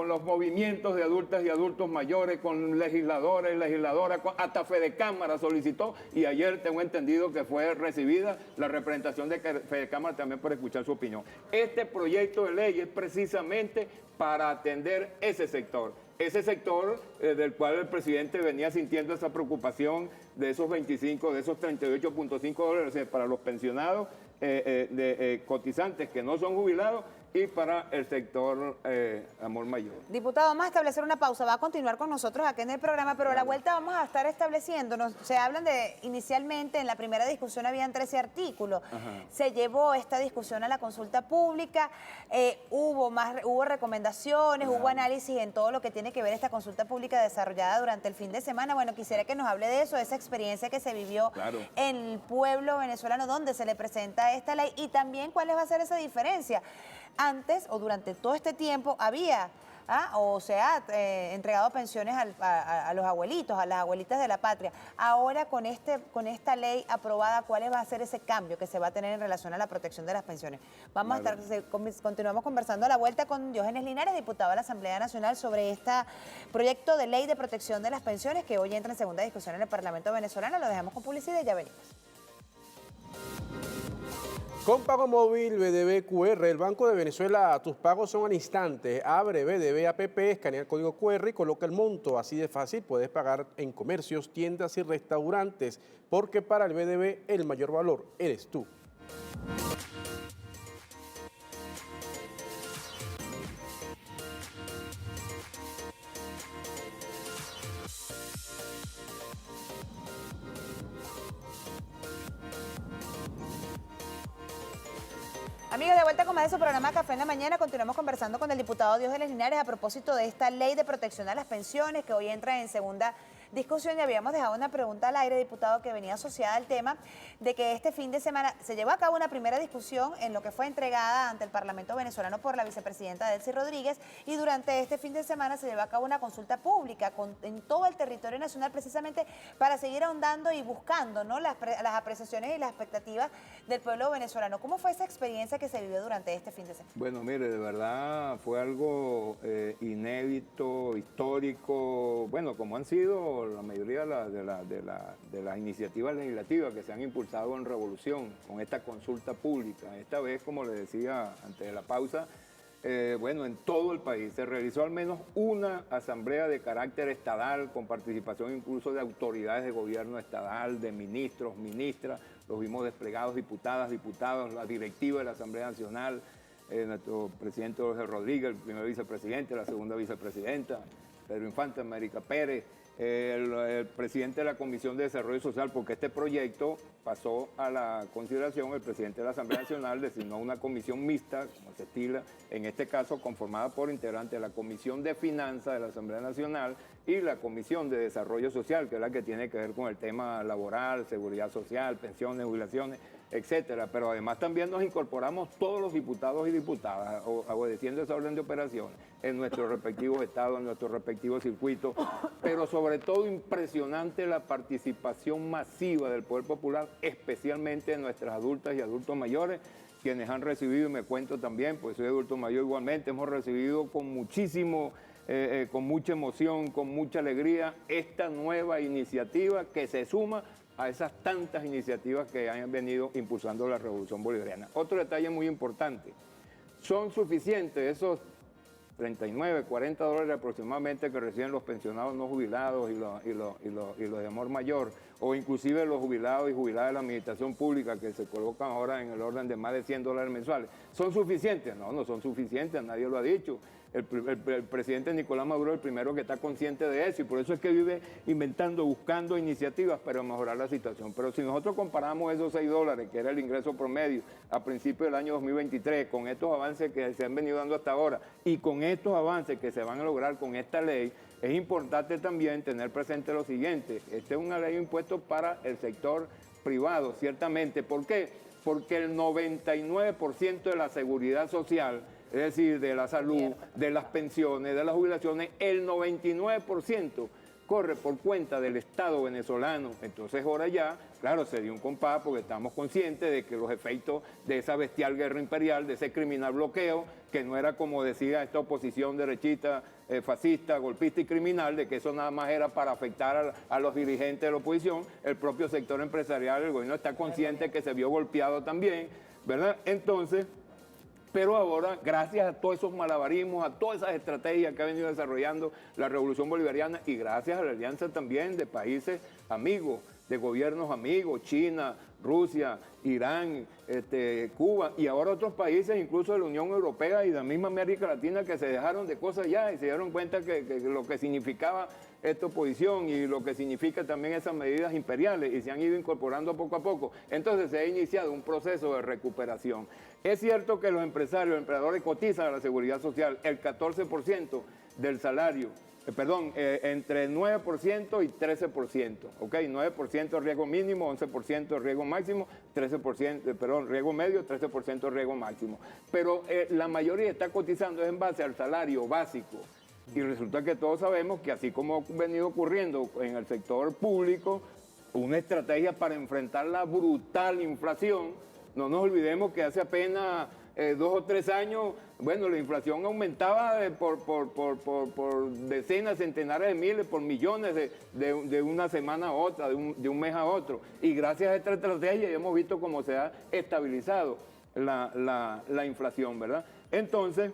los movimientos de adultas y adultos mayores, con legisladores, legisladoras, hasta Fedecámara solicitó, y ayer tengo entendido que fue recibida la representación de Fedecámara también por escuchar su opinión. Este proyecto de ley es precisamente para atender ese sector del cual el presidente venía sintiendo esa preocupación de esos 25, de esos 38.5 dólares para los pensionados cotizantes que no son jubilados y para el sector Amor Mayor. Diputado, vamos a establecer una pausa, va a continuar con nosotros aquí en el programa, pero a la vuelta vamos a estar estableciéndonos, se hablan de, inicialmente en la primera discusión habían 13 artículos, se llevó esta discusión a la consulta pública, hubo recomendaciones, hubo análisis en todo lo que tiene que ver esta consulta pública desarrollada durante el fin de semana. Bueno, quisiera que nos hable de eso, de esa experiencia que se vivió en el pueblo venezolano donde se le presenta esta ley y también cuál va a ser esa diferencia. Antes o durante todo este tiempo había o se ha entregado pensiones a los abuelitos, a las abuelitas de la patria. Ahora con esta ley aprobada, ¿cuál va a ser ese cambio que se va a tener en relación a la protección de las pensiones? Vamos a estar, continuamos conversando a la vuelta con Diógenes Linares, diputado de la Asamblea Nacional, sobre este proyecto de ley de protección de las pensiones que hoy entra en segunda discusión en el Parlamento venezolano. Lo dejamos con publicidad y ya venimos. Con Pago Móvil BDB QR, el Banco de Venezuela, tus pagos son al instante. Abre BDB App, escanea el código QR y coloca el monto. Así de fácil puedes pagar en comercios, tiendas y restaurantes, porque para el BDB el mayor valor eres tú. Amigos, de vuelta con más de su programa Café en la Mañana. Continuamos conversando con el diputado Diógenes Linares a propósito de esta ley de protección a las pensiones que hoy entra en segunda discusión. Y habíamos dejado una pregunta al aire, diputado, que venía asociada al tema de que este fin de semana se llevó a cabo una primera discusión en lo que fue entregada ante el Parlamento venezolano por la vicepresidenta Delcy Rodríguez, y durante este fin de semana se llevó a cabo una consulta pública en todo el territorio nacional, precisamente para seguir ahondando y buscando, ¿no?, las apreciaciones y las expectativas del pueblo venezolano. ¿Cómo fue esa experiencia que se vivió durante este fin de semana? Bueno, mire, de verdad fue algo inédito, histórico, bueno, como han sido la mayoría de las iniciativas legislativas que se han impulsado en Revolución con esta consulta pública. Esta vez, como le decía antes de la pausa, bueno, en todo el país se realizó al menos una asamblea de carácter estadal con participación incluso de autoridades de gobierno estadal, de ministros, ministras, los vimos desplegados, diputadas, diputados, la directiva de la Asamblea Nacional, nuestro presidente Jorge Rodríguez, el primer vicepresidente, la segunda vicepresidenta, Pedro Infante, América Pérez, el presidente de la Comisión de Desarrollo Social, porque este proyecto pasó a la consideración, el presidente de la Asamblea Nacional designó una comisión mixta, como se estila, en este caso conformada por integrantes de la Comisión de Finanzas de la Asamblea Nacional y la Comisión de Desarrollo Social, que es la que tiene que ver con el tema laboral, seguridad social, pensiones, jubilaciones, etcétera. Pero además también nos incorporamos todos los diputados y diputadas, obedeciendo esa orden de operaciones, en nuestros respectivos estados, en nuestros respectivos circuitos, pero sobre todo impresionante la participación masiva del poder popular, especialmente de nuestras adultas y adultos mayores, quienes han recibido, y me cuento también, pues soy adulto mayor igualmente, hemos recibido con mucha emoción, con mucha alegría, esta nueva iniciativa que se suma a esas tantas iniciativas que han venido impulsando la Revolución Bolivariana. Otro detalle muy importante, son suficientes esos 39, 40 dólares aproximadamente que reciben los pensionados no jubilados y los de Amor Mayor, o inclusive los jubilados y jubiladas de la administración pública que se colocan ahora en el orden de más de 100 dólares mensuales. ¿Son suficientes? No, no son suficientes, nadie lo ha dicho. El presidente Nicolás Maduro es el primero que está consciente de eso y por eso es que vive inventando, buscando iniciativas para mejorar la situación. Pero si nosotros comparamos esos 6 dólares, que era el ingreso promedio a principios del año 2023, con estos avances que se han venido dando hasta ahora y con estos avances que se van a lograr con esta ley, es importante también tener presente lo siguiente. Esta es una ley de impuestos para el sector privado, ciertamente. ¿Por qué? Porque el 99% de la seguridad social, es decir, de la salud, de las pensiones, de las jubilaciones, el 99% corre por cuenta del Estado venezolano. Entonces ahora ya, claro, se dio un compás porque estamos conscientes de que los efectos de esa bestial guerra imperial, de ese criminal bloqueo, que no era como decía esta oposición derechista, fascista, golpista y criminal, de que eso nada más era para afectar a los dirigentes de la oposición, el propio sector empresarial, el gobierno está consciente que se vio golpeado también, ¿verdad? Entonces, pero ahora, gracias a todos esos malabarismos, a todas esas estrategias que ha venido desarrollando la Revolución Bolivariana y gracias a la alianza también de países amigos, de gobiernos amigos, China, Rusia, Irán, Cuba y ahora otros países, incluso de la Unión Europea y de la misma América Latina, que se dejaron de cosas ya y se dieron cuenta que lo que significaba esta oposición y lo que significa también esas medidas imperiales y se han ido incorporando poco a poco. Entonces se ha iniciado un proceso de recuperación. Es cierto que los empresarios, los empleadores cotizan a la Seguridad Social el 14% del salario, entre 9% y 13%, ¿ok? 9% riesgo mínimo, 11% riesgo máximo, 13%, riesgo medio, 13% riesgo máximo. Pero la mayoría está cotizando en base al salario básico. Y resulta que todos sabemos que así como ha venido ocurriendo en el sector público, una estrategia para enfrentar la brutal inflación, no nos olvidemos que hace apenas 2 o 3 años, bueno, la inflación aumentaba por decenas, centenares de miles, por millones de una semana a otra, de un mes a otro. Y gracias a esta estrategia ya hemos visto cómo se ha estabilizado la inflación, ¿verdad? Entonces,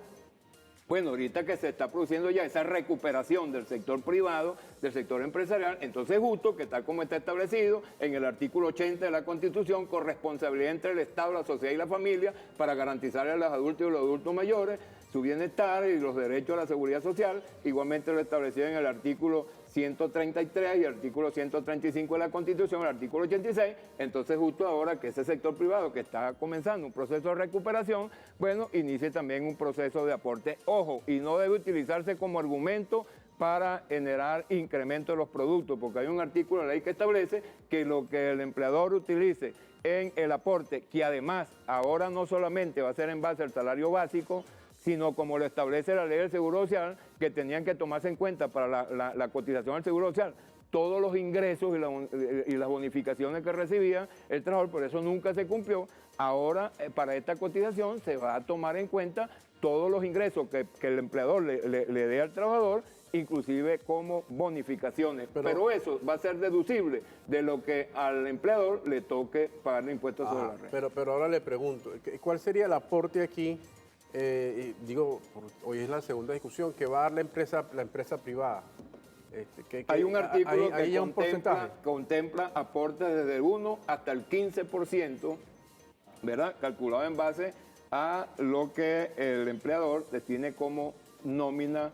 bueno, ahorita que se está produciendo ya esa recuperación del sector privado, del sector empresarial, entonces justo que tal como está establecido en el artículo 80 de la Constitución, corresponsabilidad entre el Estado, la sociedad y la familia para garantizarle a los adultos y los adultos mayores su bienestar y los derechos a la seguridad social, igualmente lo establecido en el artículo 133 y el artículo 135 de la Constitución, el artículo 86, entonces justo ahora que ese sector privado que está comenzando un proceso de recuperación, bueno, inicie también un proceso de aporte. Ojo, y no debe utilizarse como argumento para generar incremento de los productos, porque hay un artículo de la ley que establece que lo que el empleador utilice en el aporte, que además ahora no solamente va a ser en base al salario básico, sino como lo establece la ley del Seguro Social, que tenían que tomarse en cuenta para la cotización al Seguro Social todos los ingresos y las bonificaciones que recibía el trabajador, por eso nunca se cumplió. Ahora, para esta cotización se va a tomar en cuenta todos los ingresos que el empleador le dé al trabajador, inclusive como bonificaciones. Pero eso va a ser deducible de lo que al empleador le toque pagar el impuesto sobre la renta. Pero ahora le pregunto, ¿cuál sería el aporte aquí? Hoy es la segunda discusión que va a dar la empresa privada. Hay un artículo que contempla aportes desde el 1 hasta el 15%, ¿verdad? Calculado en base a lo que el empleador destine como nómina,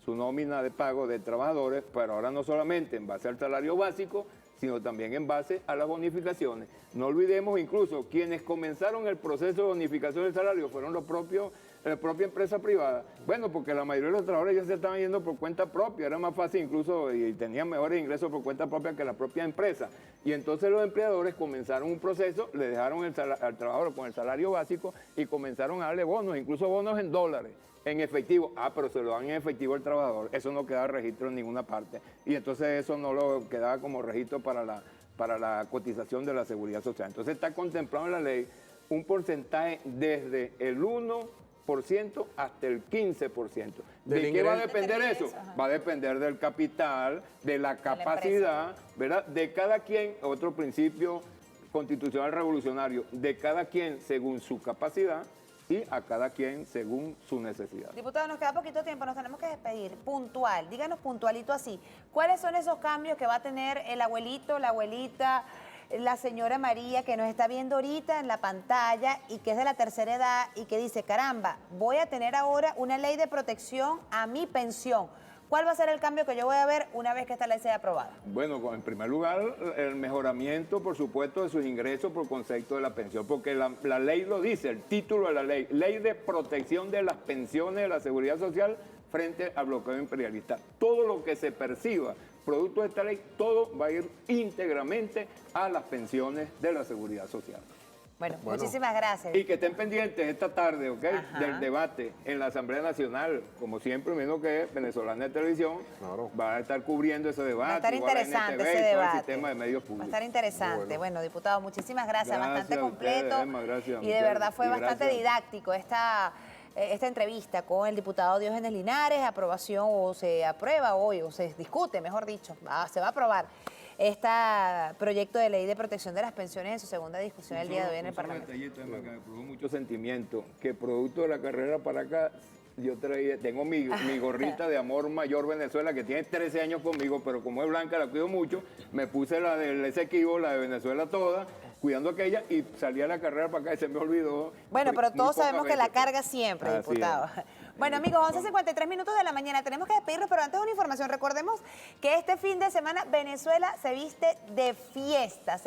su nómina de pago de trabajadores, pero ahora no solamente en base al salario básico, sino también en base a las bonificaciones. No olvidemos incluso quienes comenzaron el proceso de bonificación del salario fueron la propia empresa privada. Bueno, porque la mayoría de los trabajadores ya se estaban yendo por cuenta propia, era más fácil incluso y tenían mejores ingresos por cuenta propia que la propia empresa. Y entonces los empleadores comenzaron un proceso, le dejaron al trabajador con el salario básico y comenzaron a darle bonos, incluso bonos en dólares. En efectivo, pero se lo dan en efectivo al trabajador, eso no queda registro en ninguna parte. Y entonces eso no lo quedaba como registro para la cotización de la seguridad social. Entonces está contemplado en la ley un porcentaje desde el 1% hasta el 15%. ¿De qué va a depender eso? Va a depender del capital, de la capacidad, ¿verdad? De cada quien, otro principio constitucional revolucionario, de cada quien según su capacidad y a cada quien según su necesidad. Diputado, nos queda poquito tiempo, nos tenemos que despedir. Puntual, díganos puntualito así, ¿cuáles son esos cambios que va a tener el abuelito, la abuelita, la señora María que nos está viendo ahorita en la pantalla y que es de la tercera edad y que dice, caramba, voy a tener ahora una ley de protección a mi pensión? ¿Cuál va a ser el cambio que yo voy a ver una vez que esta ley sea aprobada? Bueno, en primer lugar, el mejoramiento, por supuesto, de sus ingresos por concepto de la pensión, porque la ley lo dice, el título de la ley, Ley de Protección de las Pensiones de la Seguridad Social frente al bloqueo imperialista. Todo lo que se perciba producto de esta ley, todo va a ir íntegramente a las pensiones de la Seguridad Social. Bueno, Bueno. muchísimas gracias. Y que estén pendientes esta tarde, ¿ok? Ajá. Del debate en la Asamblea Nacional. Como siempre, menos que Venezolana de Televisión Claro. va a estar cubriendo ese debate. Va a estar igual interesante NTV ese y todo el debate. sistema de medios Va a públicos. estar interesante. Bueno, diputado, muchísimas gracias. Gracias Bastante a ustedes, completo. Emma, gracias a Y de ustedes. verdad fue Y bastante gracias. didáctico esta entrevista con el diputado Diógenes Linares. Aprobación, o se aprueba hoy, o se discute, mejor dicho. Se va a aprobar este proyecto de ley de protección de las pensiones en su segunda discusión el día de hoy en el Parlamento. Detallito, Emma, que me produjo mucho sentimiento, que producto de la carrera para acá, yo tengo mi gorrita de Amor Mayor Venezuela, que tiene 13 años conmigo, pero como es blanca, la cuido mucho, me puse la del Esequibo, la de Venezuela toda, cuidando aquella, y salí a la carrera para acá y se me olvidó. Bueno, pero Muy todos pocas sabemos que la veces. carga siempre, Así diputado. es. Bueno, amigos, 11:53 minutos de la mañana. Tenemos que despedirnos, pero antes una información. Recordemos que este fin de semana Venezuela se viste de fiesta,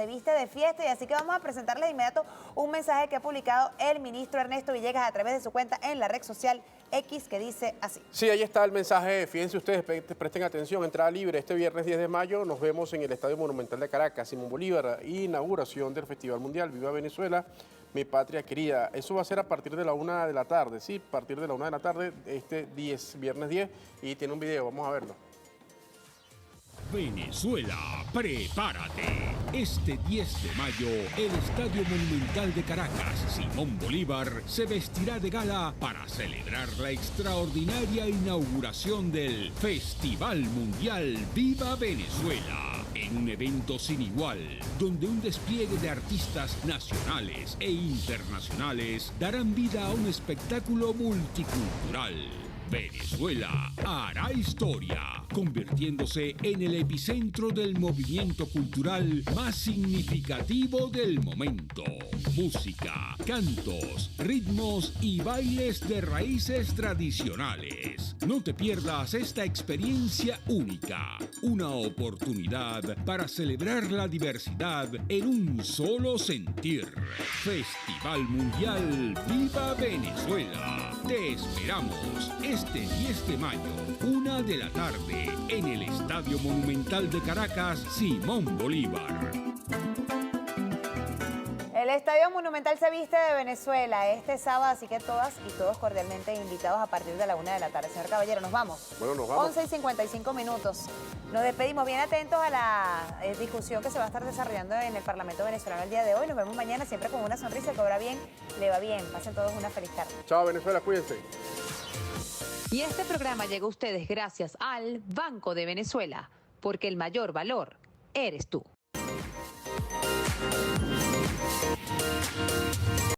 y así que vamos a presentarles de inmediato un mensaje que ha publicado el ministro Ernesto Villegas a través de su cuenta en la red social X, que dice así. Sí, ahí está el mensaje. Fíjense ustedes, presten atención. Entrada libre este viernes 10 de mayo. Nos vemos en el Estadio Monumental de Caracas, Simón Bolívar. Inauguración del Festival Mundial. Viva Venezuela, mi patria querida. Eso va a ser a partir de la 1 de la tarde. Sí, a partir de la 1 de la tarde, viernes 10. Y tiene un video. Vamos a verlo. Venezuela, prepárate. Este 10 de mayo, el Estadio Monumental de Caracas, Simón Bolívar, se vestirá de gala para celebrar la extraordinaria inauguración del Festival Mundial Viva Venezuela, en un evento sin igual, donde un despliegue de artistas nacionales e internacionales darán vida a un espectáculo multicultural. Venezuela hará historia, convirtiéndose en el epicentro del movimiento cultural más significativo del momento. Música, cantos, ritmos y bailes de raíces tradicionales. No te pierdas esta experiencia única, una oportunidad para celebrar la diversidad en un solo sentir. Festival Mundial Viva Venezuela. Te esperamos este 10 de mayo, 1 de la tarde, en el Estadio Monumental de Caracas, Simón Bolívar. El Estadio Monumental se viste de Venezuela este sábado, así que todas y todos cordialmente invitados a partir de la 1 de la tarde. Señor Caballero, nos vamos. Bueno, nos vamos. 11:55 minutos. Nos despedimos, bien atentos a la discusión que se va a estar desarrollando en el Parlamento venezolano el día de hoy. Nos vemos mañana siempre con una sonrisa, que obra bien, le va bien. Pasen todos una feliz tarde. Chao, Venezuela, cuídense. Y este programa llega a ustedes gracias al Banco de Venezuela, porque el mayor valor eres tú.